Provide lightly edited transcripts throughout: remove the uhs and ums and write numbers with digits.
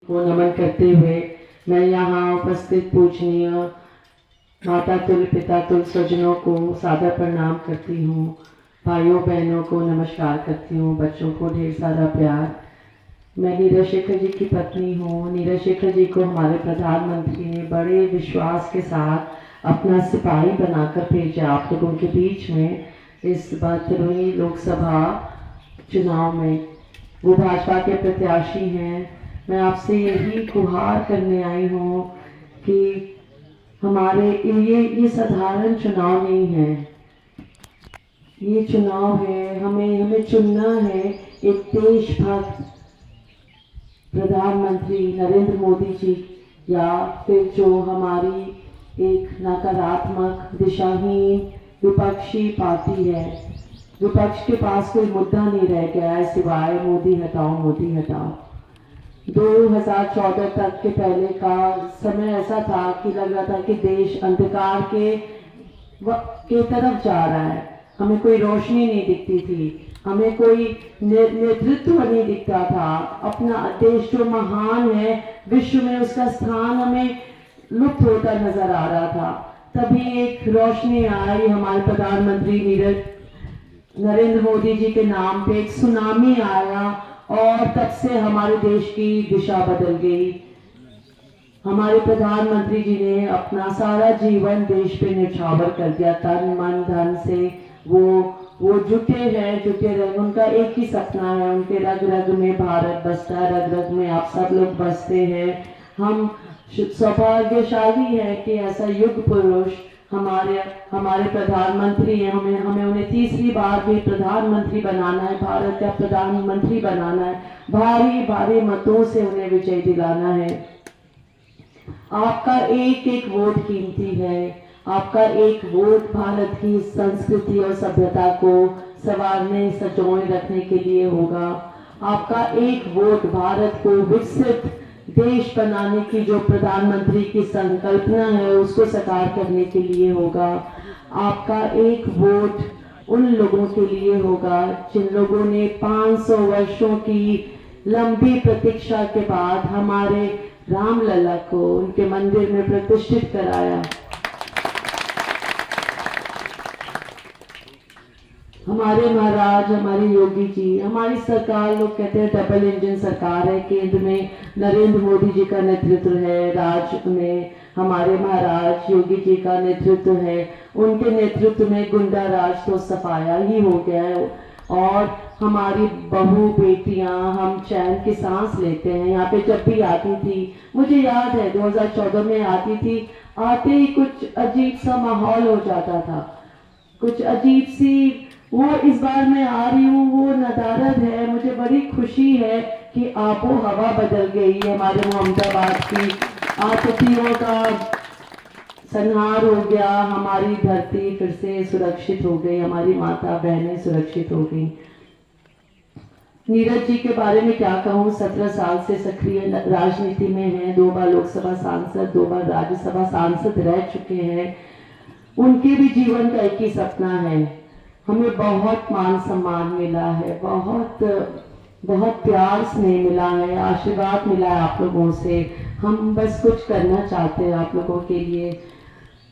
को नमन करते हुए मैं यहाँ उपस्थित पूजनीय माता तुल्य पिता तुल्य स्वजनों को सादर प्रणाम करती हूँ। भाइयों बहनों को नमस्कार करती हूँ। बच्चों को ढेर सारा प्यार। मैं नीरज शेखर जी की पत्नी हूँ। नीरज शेखर जी को हमारे प्रधानमंत्री ने बड़े विश्वास के साथ अपना सिपाही बनाकर भेजा आप लोगों के बीच में इस 72वीं लोकसभा चुनाव में। वो भाजपा के प्रत्याशी हैं। मैं आपसे यही गुहार करने आई हूँ कि हमारे ये साधारण चुनाव नहीं है। ये चुनाव है, हमें चुनना है एक देशभक्त प्रधानमंत्री नरेंद्र मोदी जी, या फिर जो हमारी एक नकारात्मक दिशाहीन विपक्षी पार्टी है। विपक्ष के पास कोई मुद्दा नहीं रह गया है सिवाय मोदी हटाओ मोदी हटाओ। 2014 तक के पहले का समय ऐसा था कि लग रहा था कि देश अंधकार के तरफ जा रहा है। हमें कोई रोशनी नहीं दिखती थी, हमें कोई नेतृत्व नहीं दिखता था। अपना देश जो महान है विश्व में, उसका स्थान हमें लुप्त होता नजर आ रहा था। तभी एक रोशनी आई हमारे प्रधानमंत्री नरेंद्र मोदी जी के नाम पे। एक सुनामी आया और तब से हमारे देश की दिशा बदल गई। हमारे प्रधानमंत्री जी ने अपना सारा जीवन देश पे न्यौछावर कर दिया। तन मन धन से वो जुटे रहे। उनका एक ही सपना है, उनके रग रग में भारत बसता है, रग रग में आप सब लोग बसते हैं। हम सौभाग्यशाली है कि ऐसा युग पुरुष हमारे प्रधानमंत्री हैं। हमें उन्हें तीसरी बार भी प्रधानमंत्री बनाना है, भारत का प्रधानमंत्री बनाना है। भारी भारी मतों से उन्हें विजय दिलाना है। आपका एक एक वोट कीमती है। आपका एक वोट भारत की संस्कृति और सभ्यता को संवारने संजोए रखने के लिए होगा। आपका एक वोट भारत को विकसित देश बनाने की जो प्रधानमंत्री की संकल्पना है उसको साकार करने के लिए होगा। आपका एक वोट उन लोगों के लिए होगा जिन लोगों ने 500 वर्षों की लंबी प्रतीक्षा के बाद हमारे रामलला को उनके मंदिर में प्रतिष्ठित कराया। हमारे महाराज, हमारे योगी जी, हमारी सरकार, लोग कहते हैं डबल इंजन सरकार है। केंद्र में नरेंद्र मोदी जी का नेतृत्व है, राज्य में हमारे महाराज योगी जी का नेतृत्व है। उनके नेतृत्व में गुंडा राज तो सफाया ही हो गया है और हमारी बहू बेटियां हम चैन की सांस लेते हैं। यहाँ पे जब भी आती थी, मुझे याद है 2014 में आती थी, आते ही कुछ अजीब सा माहौल हो जाता था, कुछ अजीब सी। वो इस बार मैं आ रही हूँ, वो नदारद है। मुझे बड़ी खुशी है कि आबो हवा बदल गई है हमारे मोहम्मदाबाद की। आतंकियों का संहार हो गया, हमारी धरती फिर से सुरक्षित हो गई, हमारी माता बहनें सुरक्षित हो गई। नीरज जी के बारे में क्या कहूँ, 17 साल से सक्रिय राजनीति में हैं, 2 बार लोकसभा सांसद, 2 बार राज्यसभा सांसद रह चुके हैं। उनके भी जीवन का एक ही सपना है। हमें बहुत मान सम्मान मिला है, बहुत प्यार स्नेह मिला है, आशीर्वाद मिला है आप लोगों से। हम बस कुछ करना चाहते हैं आप लोगों के लिए।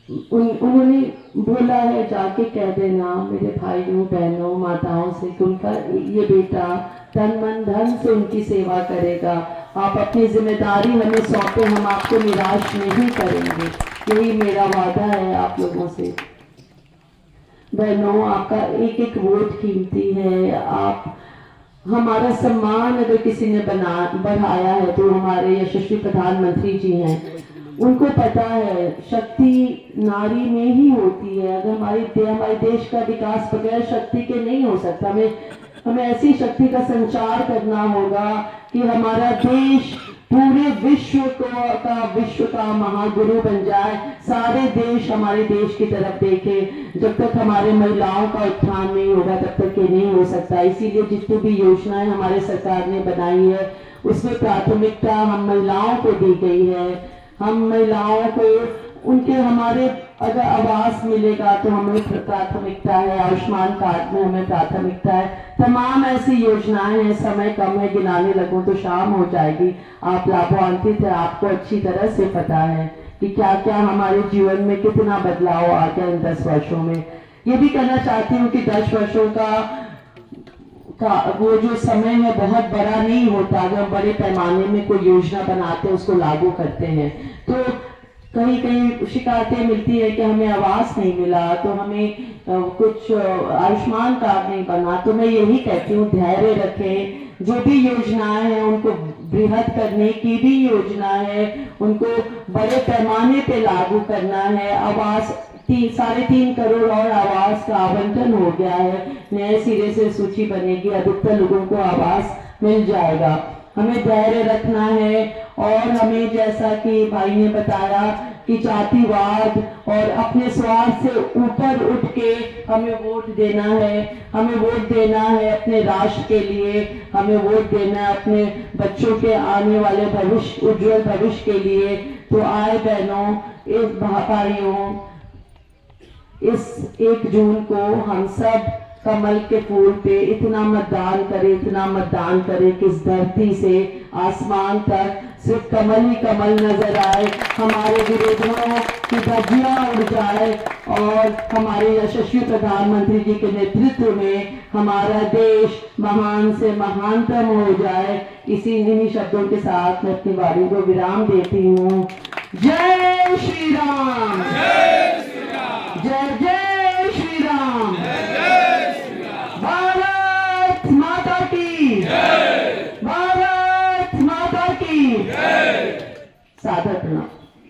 उन्होंने बोला है जाके कह देना मेरे भाइयों बहनों माताओं से कि उनका ये बेटा तन मन धन से उनकी सेवा करेगा। आप अपनी जिम्मेदारी हमें सौंपे, हम आपको निराश नहीं करेंगे। यही मेरा वादा है आप लोगों से। बहनों, आपका एक एक वोट कीमती है। आप हमारा सम्मान अगर किसी ने बढ़ाया है तो हमारे यशस्वी प्रधानमंत्री जी हैं। उनको पता है शक्ति नारी में ही होती है। अगर हमारे देश का विकास बगैर शक्ति के नहीं हो सकता। हमें ऐसी शक्ति का संचार करना होगा कि हमारा देश पूरे विश्व का महागुरु बन जाए। सारे देश हमारे देश की तरफ देखे। जब तक हमारे महिलाओं का उत्थान नहीं होगा तब तक ये नहीं हो सकता। इसीलिए जितनी भी योजनाएं हमारे सरकार ने बनाई है उसमें प्राथमिकता हम महिलाओं को दी गई है। हम महिलाओं को उनके हमारे अगर आवास मिलेगा तो हमें प्राथमिकता है, आयुष्मान कार्ड में हमें प्राथमिकता है। तमाम ऐसी योजनाएं हैं, समय कम है, गिनाने लगूं तो शाम हो जाएगी। आप लाभान्वित है, आपको अच्छी तरह से पता है कि क्या क्या हमारे जीवन में कितना बदलाव आ गया इन 10 वर्षों में। ये भी कहना चाहती हूँ कि 10 वर्षों का वो जो समय है बहुत बड़ा नहीं होता। अगर हम बड़े पैमाने में कोई योजना बनाते हैं, उसको लागू करते हैं, तो कहीं कहीं शिकायतें मिलती है कि हमें आवास नहीं मिला, तो हमें कुछ आयुष्मान कार्ड नहीं बना। तो मैं यही कहती हूँ, धैर्य रखें। जो भी योजनाएं हैं उनको बृहद करने की भी योजना है, उनको बड़े पैमाने पे लागू करना है। आवास 3.5 करोड़ और आवास का आवंटन हो गया है, नए सिरे से सूची बनेगी, अधिकतर लोगों को आवास मिल जाएगा। हमें धैर्य रखना है और हमें, जैसा कि भाई ने बताया कि जातिवाद और अपने स्वार्थ से ऊपर उठ के हमें वोट देना है। हमें वोट देना है अपने राष्ट्र के लिए, हमें वोट देना है अपने बच्चों के आने वाले भविष्य, उज्जवल भविष्य के लिए। तो आए बहनों, इस भाइयों, इस 1 जून को हम सब कमल के फूल पे इतना मतदान करें, इतना मतदान करें कि इस धरती से आसमान तक सिर्फ कमल ही कमल नजर आए, हमारे विरोधियों की धज्जियां उड़ जाए और हमारे यशस्वी प्रधानमंत्री जी के नेतृत्व में हमारा देश महान से महानतम हो जाए। इन्हीं शब्दों के साथ मैं अपनी वाणी को विराम देती हूँ। जय श्री राम, जय जय